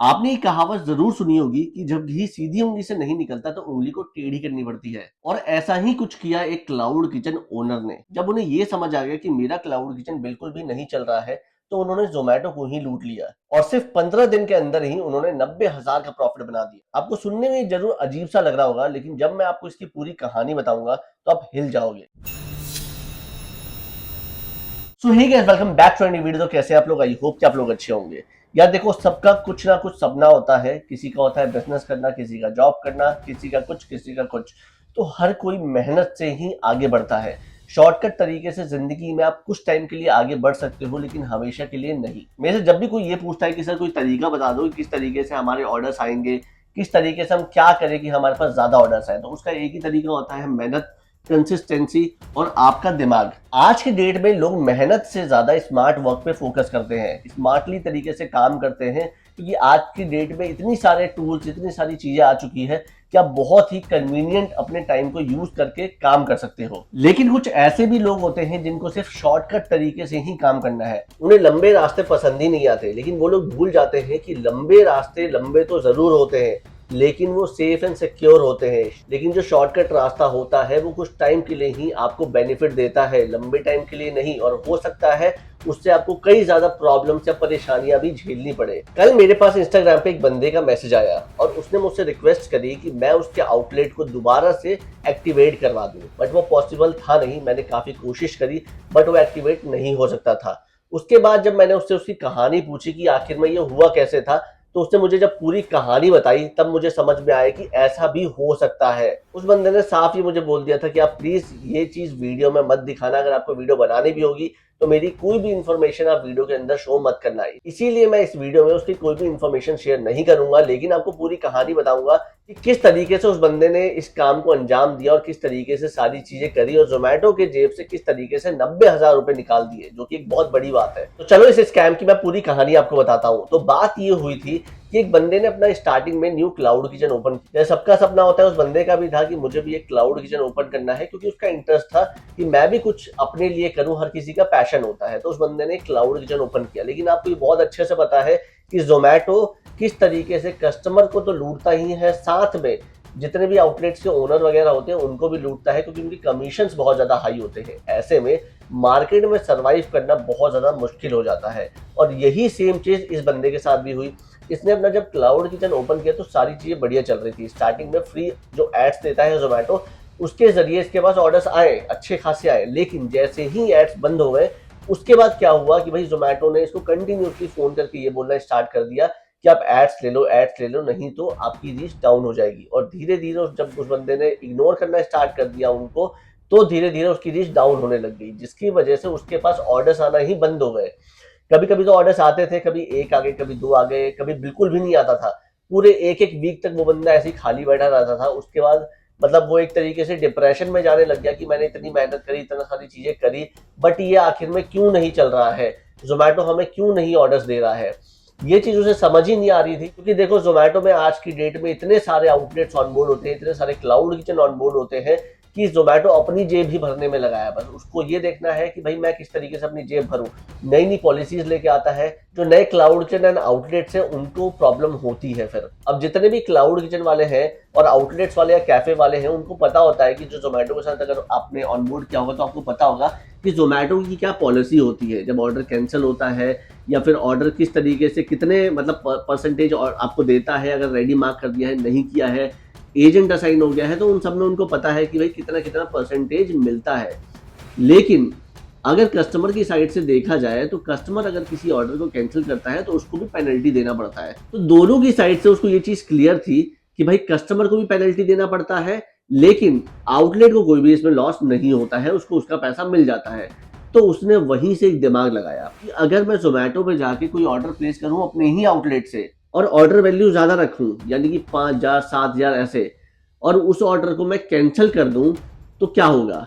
आपने ये कहावत जरूर सुनी होगी कि जब घी सीधी उंगली से नहीं निकलता तो उंगली को टेढ़ी करनी पड़ती है। और ऐसा ही कुछ किया एक क्लाउड किचन ओनर ने। जब उन्हें ये समझ आ गया कि मेरा क्लाउड किचन बिल्कुल भी नहीं चल रहा है, तो उन्होंने जोमेटो को ही लूट लिया और सिर्फ 15 दिन के अंदर ही उन्होंने 90,000 का प्रॉफिट बना दिया। आपको सुनने में जरूर अजीब सा लग रहा होगा, लेकिन जब मैं आपको इसकी पूरी कहानी बताऊंगा तो आप हिल जाओगे। So hey guys, welcome back to any video. तो कैसे आप लोग? आई होप कि आप लोग अच्छे होंगे। यार देखो, सबका कुछ ना कुछ सपना होता है। किसी का होता है बिजनेस करना, किसी का जॉब करना, किसी का कुछ, किसी का कुछ। तो हर कोई मेहनत से ही आगे बढ़ता है। शॉर्टकट तरीके से जिंदगी में आप कुछ टाइम के लिए आगे बढ़ सकते हो, लेकिन हमेशा के लिए नहीं। मेरे से जब भी कोई ये पूछता है कि सर कोई तरीका बता दो कि किस तरीके से हमारे ऑर्डर्स आएंगे, किस तरीके से हम क्या करें कि हमारे पास ज्यादा ऑर्डर्स आए, तो उसका एक ही तरीका होता है: मेहनत, कंसिस्टेंसी और आपका दिमाग। आज के डेट में लोग मेहनत से ज्यादा स्मार्ट वर्क पे फोकस करते हैं, स्मार्टली तरीके से काम करते हैं, क्योंकि आज की डेट में इतनी सारे टूल्स, इतनी सारी चीजें आ चुकी है कि आप बहुत ही कन्वीनियंट अपने टाइम को यूज करके काम कर सकते हो। लेकिन कुछ ऐसे भी लोग होते हैं जिनको सिर्फ शॉर्टकट तरीके से ही काम करना है। उन्हें लंबे रास्ते पसंद ही नहीं आते, लेकिन वो लोग भूल जाते हैं कि लंबे रास्ते लंबे तो जरूर होते हैं, लेकिन वो सेफ एंड सिक्योर होते हैं। लेकिन जो शॉर्टकट रास्ता होता है वो कुछ टाइम के लिए ही आपको बेनिफिट देता है, लंबे टाइम के लिए नहीं। और हो सकता है उससे आपको कई ज्यादा प्रॉब्लम्स या परेशानियां भी झेलनी पड़े। कल मेरे पास इंस्टाग्राम पे एक बंदे का मैसेज आया और उसने मुझसे रिक्वेस्ट करी कि मैं उसके आउटलेट को दोबारा से एक्टिवेट करवा दूं, बट वो पॉसिबल था नहीं। मैंने काफी कोशिश करी, बट वो एक्टिवेट नहीं हो सकता था। उसके बाद जब मैंने उससे उसकी कहानी पूछी कि आखिर में ये हुआ कैसे था, तो उसने मुझे जब पूरी कहानी बताई, तब मुझे समझ में आया कि ऐसा भी हो सकता है। उस बंदे ने साफ ही मुझे बोल दिया था कि आप प्लीज ये चीज वीडियो में मत दिखाना। अगर आपको वीडियो बनानी भी होगी तो मेरी कोई भी इंफॉर्मेशन आप वीडियो के अंदर शो मत करना है। इसीलिए मैं इस वीडियो में उसकी कोई भी इंफॉर्मेशन शेयर नहीं करूंगा, लेकिन आपको पूरी कहानी बताऊंगा कि किस तरीके से उस बंदे ने इस काम को अंजाम दिया और किस तरीके से सारी चीजें करी और जोमेटो के जेब से किस तरीके से 90,000 रुपए निकाल दिए, जो कि एक बहुत बड़ी बात है। तो चलो इस स्कैम की मैं पूरी कहानी आपको बताता हूँ। तो बात ये हुई थी कि एक बंदे ने अपना स्टार्टिंग में न्यू क्लाउड किचन ओपन किया। सबका सपना होता है, उस बंदे का भी था कि मुझे भी एक क्लाउड किचन ओपन करना है, क्योंकि उसका इंटरेस्ट था कि मैं भी कुछ अपने लिए करूं। हर किसी का पैशन होता है। तो उस बंदे ने क्लाउड किचन ओपन किया। लेकिन आपको ये बहुत अच्छे से पता है कि जोमेटो किस तरीके से कस्टमर को तो लूटता ही है, साथ में जितने भी आउटलेट्स के ओनर वगैरह होते हैं उनको भी लूटता है, क्योंकि उनकी कमीशंस बहुत ज्यादा हाई होते हैं। ऐसे में मार्केट में सरवाइव करना बहुत ज्यादा मुश्किल हो जाता है। और यही सेम चीज इस बंदे के साथ भी हुई। इसने अपना जब क्लाउड किचन ओपन किया तो सारी चीजें बढ़िया चल रही थी। स्टार्टिंग में फ्री जो एड्स देता है जोमेटो, उसके जरिए इसके पास ऑर्डर्स आए, अच्छे खासे आए। लेकिन जैसे ही एड्स बंद हो गए, उसके बाद क्या हुआ कि भाई जोमेटो ने इसको कंटिन्यूसली फोन करके ये बोलना स्टार्ट कर दिया कि आप एड्स ले लो, एड्स ले लो, नहीं तो आपकी रीच डाउन हो जाएगी। और धीरे धीरे जब उस बंदे ने इग्नोर करना स्टार्ट कर दिया उनको, तो धीरे धीरे उसकी रीच डाउन होने लग गई, जिसकी वजह से उसके पास ऑर्डर्स आना ही बंद हो गए। कभी कभी तो ऑर्डर्स आते थे, कभी एक आ गए, कभी दो आ गए, कभी बिल्कुल भी नहीं आता था। पूरे एक एक वीक तक वो बंदा ऐसे ही खाली बैठा रहता था। उसके बाद मतलब वो एक तरीके से डिप्रेशन में जाने लग गया कि मैंने इतनी मेहनत करी, इतना सारी चीजें करी, बट ये आखिर में क्यों नहीं चल रहा है, जोमेटो हमें क्यों नहीं ऑर्डर्स दे रहा है। ये चीज उसे समझ ही नहीं आ रही थी, क्योंकि देखो जोमेटो में आज की डेट में इतने सारे आउटलेट्स ऑन बोर्ड होते हैं, इतने सारे क्लाउड किचन ऑन बोर्ड होते हैं कि जोमेटो अपनी जेब ही भरने में लगाया। बस उसको ये देखना है कि भाई मैं किस तरीके से अपनी जेब भरूं। नई नई पॉलिसीज लेके आता है। जो नए क्लाउड किचन एंड आउटलेट्स है उनको प्रॉब्लम होती है। फिर अब जितने भी क्लाउड किचन वाले हैं और आउटलेट्स वाले या कैफे वाले हैं, उनको पता होता है कि जो जोमेटो के साथ अगर आपने ऑन बोर्ड किया होगा तो आपको पता होगा कि जोमेटो की क्या पॉलिसी होती है जब ऑर्डर कैंसिल होता है, या फिर ऑर्डर किस तरीके से कितने मतलब परसेंटेज और आपको देता है अगर रेडी मार्क कर दिया है, नहीं किया है, एजेंट असाइन हो गया है, तो उन सब में उनको पता है कि भाई कितना कितना परसेंटेज मिलता है। लेकिन अगर कस्टमर की साइड से देखा जाए तो कस्टमर अगर किसी ऑर्डर को कैंसिल करता है तो उसको भी पेनल्टी देना पड़ता है। तो दोनों की साइड से उसको ये चीज क्लियर थी कि भाई कस्टमर को भी पेनल्टी देना पड़ता है, लेकिन आउटलेट को कोई भी इसमें लॉस नहीं होता है, उसको उसका पैसा मिल जाता है। तो उसने वहीं से एक दिमाग लगाया कि अगर मैं जोमेटो पे जाके कोई ऑर्डर प्लेस करूं अपने ही आउटलेट से और ऑर्डर वैल्यू ज्यादा रखूं, यानी कि 5,000 7,000 ऐसे, और उस ऑर्डर को मैं कैंसिल कर दूं, तो क्या होगा।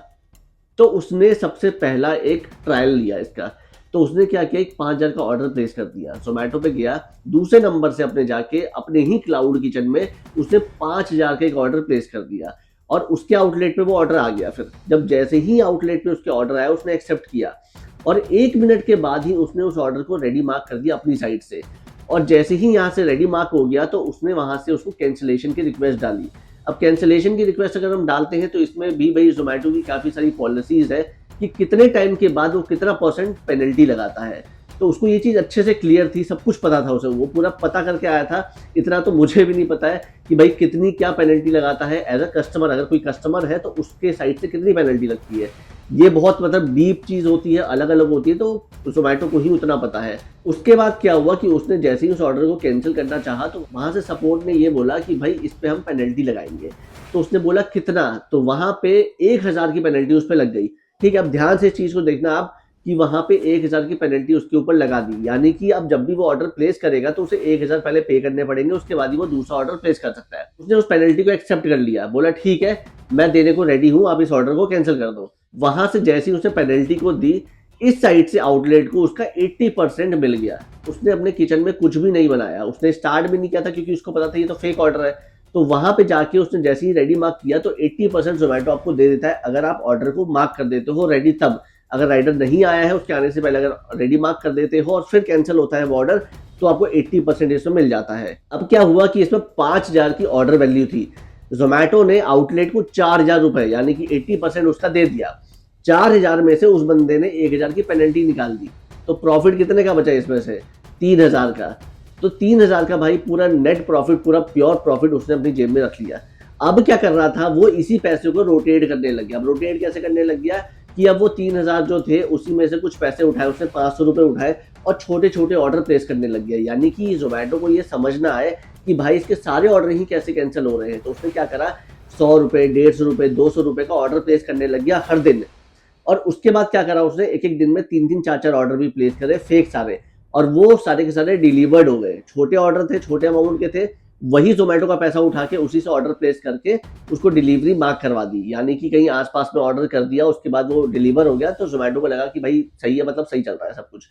तो उसने सबसे पहला एक ट्रायल लिया इसका। तो उसने क्या किया, एक 5,000 का ऑर्डर प्लेस कर दिया, जोमेटो पे गया, दूसरे नंबर से अपने जाके अपने ही क्लाउड किचन में उसने 5,000 का एक ऑर्डर प्लेस कर दिया और उसके आउटलेट पे वो ऑर्डर आ गया। फिर जब जैसे ही आउटलेट पे उसके ऑर्डर आया उसने एक्सेप्ट किया और 1 मिनट के बाद ही उसने उस ऑर्डर को रेडी मार्क कर दिया अपनी साइड से। और जैसे ही यहाँ से रेडी मार्क हो गया तो उसने वहाँ से उसको कैंसिलेशन की रिक्वेस्ट डाली। अब कैंसिलेशन की रिक्वेस्ट अगर हम डालते हैं तो इसमें भी भाई ज़ोमैटो की काफ़ी सारी पॉलिसीज़ है कि कितने टाइम के बाद वो कितना परसेंट पेनल्टी लगाता है। तो उसको ये चीज़ अच्छे से क्लियर थी, सब कुछ पता था उसे, वो पूरा पता करके आया था। इतना तो मुझे भी नहीं पता है कि भाई कितनी क्या पेनल्टी लगाता है एज़ अ कस्टमर, अगर कोई कस्टमर है तो उसके साइड से कितनी पेनल्टी लगती है। ये बहुत मतलब डीप चीज़ होती है, अलग-अलग होती है, तो ज़ोमैटो को ही उतना पता है। उसके बाद क्या हुआ कि उसने जैसे ही उस ऑर्डर को कैंसिल करना चाहा तो वहाँ से सपोर्ट ने ये बोला कि भाई इस पे हम पेनल्टी लगाएँगे। तो उसने बोला कितना? तो वहाँ पे 1000 की पेनल्टी उस पे लग गई। ठीक है, अब ध्यान से इस चीज़ को देखना आप कि वहाँ पे 1000 की पेनल्टी उसके ऊपर लगा दी। यानी कि अब जब भी वो ऑर्डर प्लेस करेगा तो उसे 1000 पहले पे करने पड़ेंगे, उसके बाद ही वो दूसरा ऑर्डर प्लेस कर सकता है। उसने उस पेनल्टी को एक्सेप्ट कर लिया, बोला ठीक है, मैं देने को रेडी हूँ, आप इस ऑर्डर को कैंसल कर दो। वहाँ से जैसे ही उसने पेनल्टी को दी, इस साइड से आउटलेट को उसका 80% मिल गया। उसने अपने किचन में कुछ भी नहीं बनाया, उसने स्टार्ट भी नहीं किया था क्योंकि उसको पता था ये तो फेक ऑर्डर है। तो वहाँ पे जाके उसने जैसे ही रेडी मार्क किया तो 80% ज़ोमैटो आपको दे देता है अगर आप ऑर्डर को मार्क कर देते हो रेडी तब। अगर राइडर नहीं आया है उसके आने से पहले अगर रेडी मार्क कर देते हो और फिर कैंसिल होता है वो ऑर्डर तो आपको 80% इसमें मिल जाता है। अब क्या हुआ कि इसमें 5000 की ऑर्डर वैल्यू थी। ज़ोमैटो ने आउटलेट को 4000 रुपए यानी कि 80% उसका दे दिया। 4000 में से उस बंदे ने 1000 की पेनल्टी निकाल दी। तो प्रॉफिट कितने का बचा इसमें से? 3000 का। तो 3000 का भाई पूरा नेट प्रॉफिट, पूरा प्योर प्रॉफिट उसने अपनी जेब में रख लिया। अब क्या कर रहा था, वो इसी पैसे को रोटेट करने लग गया। अब रोटेट कैसे करने लग गया कि अब वो 3000 जो थे उसी में से कुछ पैसे उठाए, उसने 500 रुपए उठाए और छोटे-छोटे ऑर्डर प्लेस करने लग गया। यानी कि ज़ोमैटो को ये समझ ना आए कि भाई इसके सारे ऑर्डर ही कैसे कैंसल हो रहे हैं। तो उसने क्या करा, 100 रुपए, 150 रुपए, 200 रुपए का ऑर्डर प्लेस करने लग गया हर दिन। और उसके बाद क्या करा उसने, एक-एक दिन में 3-3 4-4 ऑर्डर भी प्लेस करे फेक सारे, और वो सारे के सारे डिलीवर्ड हो गए। छोटे ऑर्डर थे, छोटे अमाउंट के थे, वही ज़ोमैटो का पैसा उठा के उसी से ऑर्डर प्लेस करके उसको डिलीवरी मार्क करवा दी। यानी कि कहीं आस-पास में ऑर्डर कर दिया, उसके बाद वो डिलीवर हो गया तो ज़ोमैटो को लगा कि भाई सही है, मतलब सही चल रहा है सब कुछ।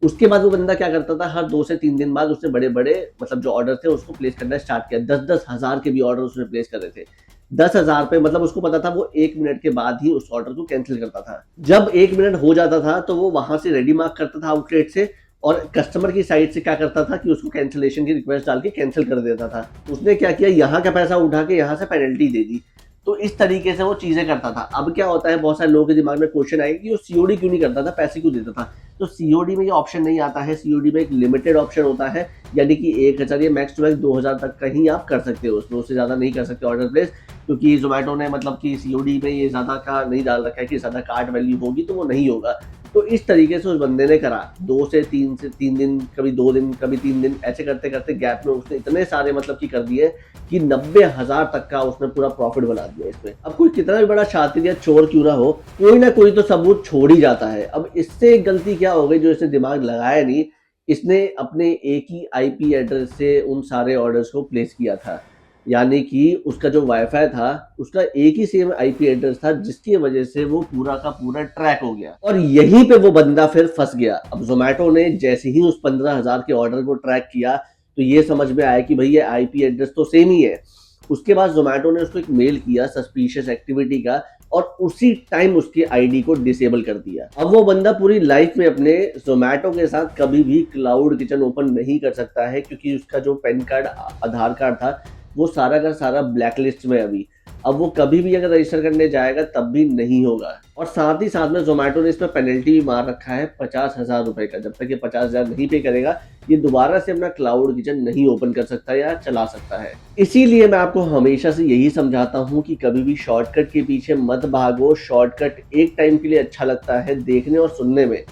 उसके बाद वो बंदा क्या करता था, हर 2 से 3 दिन बाद उसने बड़े-बड़े मतलब जो ऑर्डर थे उसको प्लेस करना स्टार्ट किया। 10-10 हज़ार के भी ऑर्डर उसने प्लेस करे थे। 10,000 पे मतलब उसको पता था वो 1 मिनट के बाद ही उस ऑर्डर को कैंसल करता था। जब 1 मिनट हो जाता था तो वो वहाँ से रेडी मार्क करता था आउटलेट से और कस्टमर की साइड से क्या करता था कि उसको कैंसलेशन की रिक्वेस्ट डाल के कैंसिल कर देता था। उसने क्या किया, यहाँ का पैसा उठा के यहाँ से पेनल्टी दे दी। तो इस तरीके से वो चीज़ें करता था। अब क्या होता है, बहुत सारे लोगों के दिमाग में क्वेश्चन आएगा कि वो सीओडी क्यों नहीं करता था, पैसे क्यों देता था? तो सीओडी में ये ऑप्शन नहीं आता है। सीओडी में एक लिमिटेड ऑप्शन होता है, यानी कि 1000 या मैक्स टू मैक्स 2000 तक का ही आप कर सकते हो उसमें, उससे ज़्यादा नहीं कर सकते ऑर्डर प्लेस, क्योंकि ज़ोमैटो ने मतलब कि सीओडी में ये ज़्यादा का नहीं डाल रखा है कि ज़्यादा कार्ड वैल्यू होगी तो वो नहीं होगा। तो इस तरीके से उस बंदे ने करा 2 से 3 दिन, कभी 2 दिन, कभी 3 दिन, ऐसे करते-करते गैप में उसने इतने सारे मतलब कि कर दिए कि 90,000 तक का उसने पूरा प्रॉफिट बना दिया इसमें। अब कोई कितना भी बड़ा शातिर या चोर क्यों ना हो, कोई ना कोई तो सबूत छोड़ ही जाता है। अब इससे एक गलती क्या हो गई जो इसने दिमाग लगाया नहीं, इसने अपने एक ही आईपी एड्रेस से उन सारे ऑर्डर्स को प्लेस किया था। यानी कि उसका जो वाईफ़ाई था, उसका एक ही सेम आईपी एड्रेस था जिसकी वजह से वो पूरा का पूरा ट्रैक हो गया और यहीं पे वो बंदा फिर फँस गया। अब ज़ोमैटो ने जैसे ही उस 15,000 के ऑर्डर को ट्रैक किया, तो ये समझ में आया कि भई ये आईपी एड्रेस तो सेम ही है। उसके बाद ज़ोमैटो ने उसको एक मेल किया सस्पिशियस एक्टिविटी का और उसी टाइम उसकी आईडी को डिसेबल कर दिया। अब वो बंदा पूरी लाइफ में अपने ज़ोमैटो के साथ कभी भी क्लाउड किचन ओपन नहीं कर सकता है, क्योंकि उसका जो पैन कार्ड, आधार कार्ड था, वो सारा का सारा ब्लैक लिस्ट में है अभी। अब वो कभी भी अगर रजिस्टर करने जाएगा तब भी नहीं होगा। और साथ ही साथ में ज़ोमैटो ने इसमें पेनल्टी भी मार रखा है 50,000 रुपए का। जब तक ये 50,000 नहीं पे करेगा, ये दोबारा से अपना क्लाउड किचन नहीं ओपन कर सकता या चला सकता है। इसीलिए मैं आपको हमेशा से यही समझाता हूँ कि कभी भी शॉर्टकट के पीछे मत भागो। शॉर्टकट एक टाइम के लिए अच्छा लगता है देखने और सुनने में,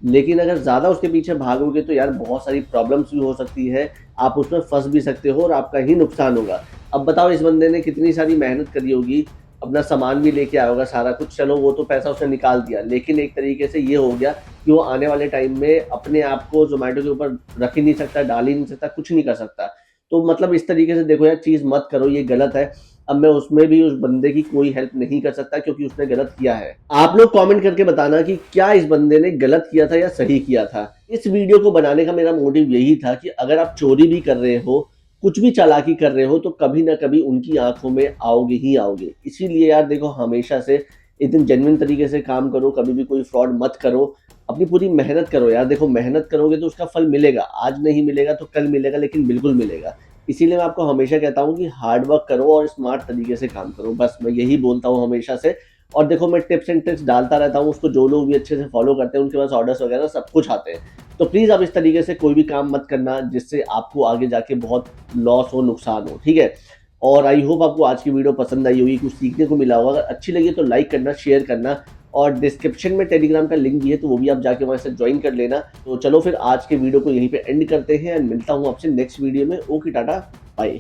लेकिन अगर ज़्यादा उसके पीछे भागोगे तो यार बहुत सारी प्रॉब्लम्स भी हो सकती है, आप उसमें फँस भी सकते हो और आपका ही नुकसान होगा। अब बताओ इस बंदे ने कितनी सारी मेहनत करी होगी, अपना सामान भी लेके आया होगा सारा कुछ, चलो वो तो पैसा उसने निकाल दिया, लेकिन एक तरीके से ये हो गया कि वो आने वाले टाइम में अपने आप को ज़ोमैटो के ऊपर रख ही नहीं सकता, डाल ही नहीं सकता, कुछ नहीं कर सकता। तो मतलब इस तरीके से देखो यार, चीज़ मत करो, ये गलत है। अब मैं उसमें भी उस बंदे की कोई हेल्प नहीं कर सकता क्योंकि उसने गलत किया है। आप लोग कमेंट करके बताना कि क्या इस बंदे ने गलत किया था या सही किया था। इस वीडियो को बनाने का मेरा मोटिव यही था कि अगर आप चोरी भी कर रहे हो, कुछ भी चालाकी कर रहे हो, तो कभी ना कभी उनकी आंखों में आओगे ही आओगे। इसीलिए यार देखो, हमेशा से एकदम जेन्युइन तरीके से काम करो, कभी भी कोई फ्रॉड मत करो, अपनी पूरी मेहनत करो यार। देखो मेहनत करोगे तो उसका फल मिलेगा, आज नहीं मिलेगा तो कल मिलेगा, लेकिन बिल्कुल मिलेगा। इसीलिए मैं आपको हमेशा कहता हूँ कि हार्ड वर्क करो और स्मार्ट तरीके से काम करो, बस मैं यही बोलता हूँ हमेशा से। और देखो मैं टिप्स एंड ट्रिक्स डालता रहता हूँ, उसको जो लोग भी अच्छे से फॉलो करते हैं उनके पास ऑर्डर्स वगैरह सब कुछ आते हैं। तो प्लीज़ आप इस तरीके से कोई भी काम मत करना जिससे आपको आगे जाके बहुत लॉस हो, नुकसान हो, ठीक है? और आई होप आपको आज की वीडियो पसंद आई होगी, कुछ सीखने को मिला होगा। अगर अच्छी लगी तो लाइक करना, शेयर करना, और डिस्क्रिप्शन में टेलीग्राम का लिंक भी है, तो वो भी आप जाके वहाँ से ज्वाइन कर लेना। तो चलो फिर आज के वीडियो को यहीं पे एंड करते हैं एंड मिलता हूँ आपसे नेक्स्ट वीडियो में। Okay, tata, bye.